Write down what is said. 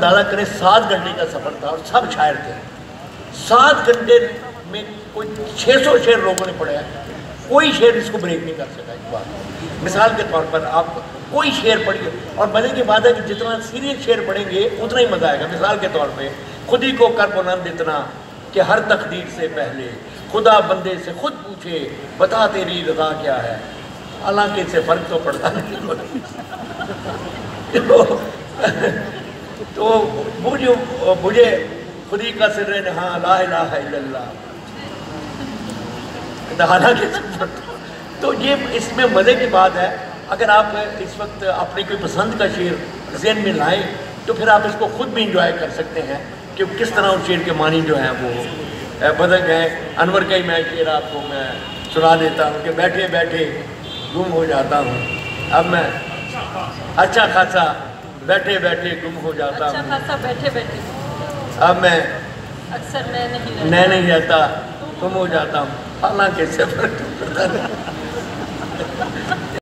اندازہ کریں 7 گھنٹے کا سفر تھا اور سب شاعر تھے. 7 گھنٹے میں کوئی 600 شعر لوگوں نے پڑھا ہے. کوئی شعر اس کو بریک نہیں کر سکا. اس بات مثال کے طور پر آپ کوئی شعر پڑھیے اور مزے کی بات ہے کہ جتنا سیریس شعر پڑھیں گے اتنا ہی مزہ آئے گا. مثال کے طور پہ خود ہی کو کر بلند اتنا کہ ہر تقدیر سے پہلے خدا بندے سے خود پوچھے بتا تیری رضا کیا ہے. حالانکہ اس سے فرق تو پڑتا نہیں. تو مجھے خودی کا سر نہاں لا الہ الا اللہ. حالانکہ تو یہ اس میں مزے کی بات ہے. اگر آپ اس وقت اپنے کوئی پسند کا شعر ذہن میں لائیں تو پھر آپ اس کو خود بھی انجوائے کر سکتے ہیں کہ کس طرح اس شعر کے معنی جو ہیں وہ بدل گئے. انور کا ہی میں شعر آپ کو میں سنا دیتا ہوں کہ بیٹھے بیٹھے گم ہو جاتا ہوں. اب میں اچھا خاصا بیٹھے بیٹھے گم ہو جاتا ہوں. اچھا خاصا بیٹھے بیٹھے اب میں اکثر میں نہیں رہتا گم ہو جاتا ہوں. حالانکہ اس سے فرق پڑتا نہیں.